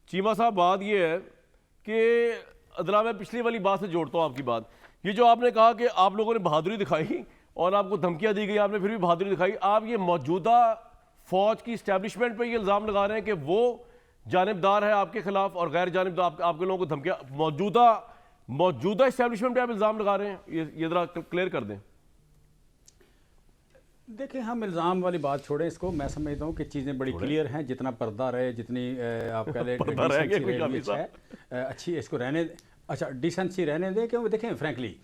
चीमा साहब, बात ये है कि अदला मैं पिछली वाली बात से जोड़ता हूँ आपकी बात। ये जो आपने कहा कि आप लोगों ने बहादुरी दिखाई और आपको धमकियां दी गई, आपने फिर भी बहादुरी दिखाई, आप ये मौजूदा फौज की इस्टेब्लिशमेंट पे ये इल्ज़ाम लगा रहे हैं कि वो जानिबदार है आपके खिलाफ और गैर जानिबदार आपके लोगों को धमकियां, मौजूदा इस्टेब्लिशमेंट पे आप इल्ज़ाम लगा रहे हैं? ये ज़रा क्लियर कर दें। देखिए, हम इल्ज़ाम वाली बात छोड़ें, इसको मैं समझता हूँ कि चीज़ें बड़ी क्लियर हैं। जितना पर्दा रहे, जितनी आप कह लें अच्छी, इसको रहने, अच्छा डिसेंसी रहने दें। क्योंकि देखें फ्रैंकली,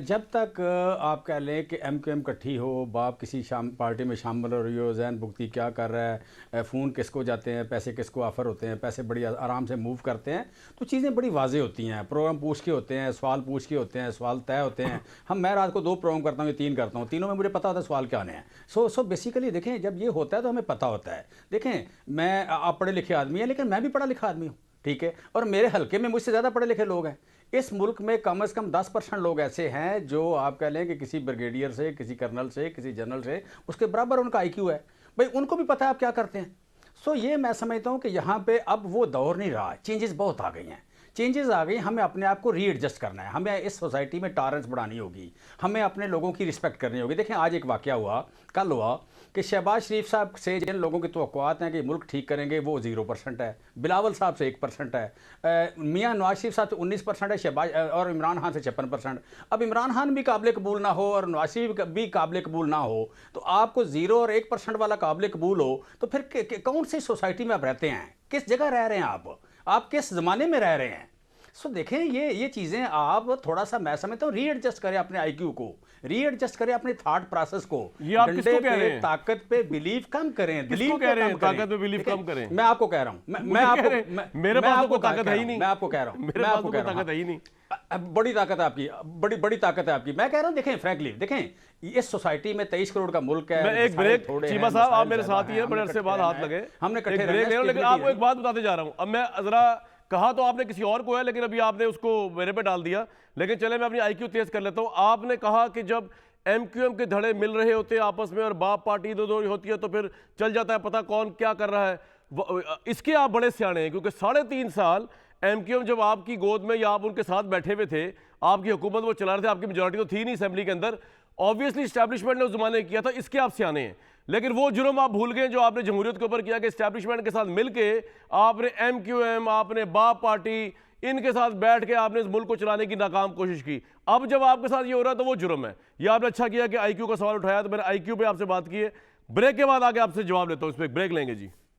जब तक आप कह लें कि MQM इकट्ठी हो, बाप किसी पार्टी में शामिल हो रही हो, जैन भुगती क्या कर रहा है, फ़ोन किसको जाते हैं, पैसे किसको ऑफ़र होते हैं, पैसे बड़ी आराम से मूव करते हैं, तो चीज़ें बड़ी वाज़ेह होती हैं। प्रोग्राम पूछ के होते हैं, सवाल पूछ के होते हैं, सवाल तय होते हैं। मैं रात को 2 प्रोग्राम करता हूँ, 3 करता हूँ, तीनों में मुझे पता होता है सवाल क्या आने हैं। सो बेसिकली देखें, जब ये होता है तो हमें पता होता है। देखें, आप पढ़े लिखे आदमी हैं, लेकिन मैं भी पढ़ा लिखा आदमी हूँ, ठीक है, और मेरे हल्के में मुझसे ज़्यादा पढ़े लिखे लोग हैं। इस मुल्क में कम से कम 10% लोग ऐसे हैं जो आप कह लें कि किसी ब्रिगेडियर से, किसी कर्नल से, किसी जनरल से उसके बराबर उनका IQ है। भाई उनको भी पता है आप क्या करते हैं। सो ये मैं समझता हूँ कि यहाँ पे अब वो दौर नहीं रहा, चेंजेस बहुत आ गई हैं। चेंजेस आ गई, हमें अपने आप को रीएडजस्ट करना है, हमें इस सोसाइटी में टॉलरेंस बढ़ानी होगी, हमें अपने लोगों की रिस्पेक्ट करनी होगी। देखें, आज एक वाकया हुआ, कल हुआ कि शहबाज शरीफ साहब से जिन लोगों की तवक्कुआत हैं कि मुल्क ठीक करेंगे, वो 0% है। बिलावल साहब से 1% है। मियाँ नवाज शरीफ साहब से 19% है, शहबाज और इमरान खान से 56%। अब इमरान खान भी काबिल कबूल ना हो और नवाज शरीफ भी काबिल कबूल ना हो, तो आपको 0 और 1% वाला काबिल कबूल हो, तो फिर कौन सी सोसाइटी में आप रहते हैं, किस जगह रह रहे हैं, आप किस ज़माने में रह रहे हैं। सो देखें, ये चीज़ें आप थोड़ा सा मैं समझता हूँ रीएडजस्ट करें अपने IQ को, रीएडजस्ट करें अपने थॉट प्रोसेस को। ये आप किसको कह रहे हैं? ताकत पे बिलीव कम करें, किसको कह रहे हैं ताकत पे बिलीव कम करें? मैं आपको कह रहा हूँ, मेरे पास तो ताकत है ही नहीं। मैं आपको कह रहा हूँ, मेरे पास तो ताकत है ही नहीं। बड़ी ताकत है आपकी, बड़ी ताकत है आपकी। मैं कह रहा हूँ, देखें फ्रैंकली, देखें इस सोसाइटी में 23 करोड़ का मुल्क है। मैं एक ब्रेक, चीमा साहब आप मेरे साथ ही हैं, बड़े अरसे बाद हाथ लगे, हमने एक ब्रेक ले, लेकिन आपको एक बात बताते जा रहा हूँ। अब मैं जरा कहा तो आपने किसी और को है, लेकिन अभी आपने उसको मेरे पे डाल दिया। लेकिन चले मैं अपनी IQ तेज कर लेता हूँ। आपने कहा कि जब MQM के धड़े मिल रहे होते हैं आपस में और बाप पार्टी दो होती है, तो फिर चल जाता है पता कौन क्या कर रहा है। इसके आप बड़े सियाने हैं, क्योंकि 3.5 साल MQM जब आपकी गोद में या आप उनके साथ बैठे हुए थे, आपकी हुकूमत वो चला रहे थे, आपकी मेजॉरिटी तो थी नहीं असेंबली के अंदर। ऑब्वियसली इस्टेब्लिशमेंट ने उस जमाने किया था, इसके आप सियाने हैं। लेकिन वो जुर्म आप भूल गए जो आपने जमहूरियत के ऊपर किया कि इस्टेब्लिशमेंट के साथ मिलके आपने MQM, आपने बाप पार्टी, इनके साथ बैठ के आपने इस मुल्क को चलाने की नाकाम कोशिश की। अब जब आपके साथ ये हो रहा है तो वो जुर्म है। ये आपने अच्छा किया कि IQ का सवाल उठाया, तो मैंने IQ पे आपसे बात की है। ब्रेक के बाद आके आपसे जवाब लेता हूँ, इस पर ब्रेक लेंगे जी।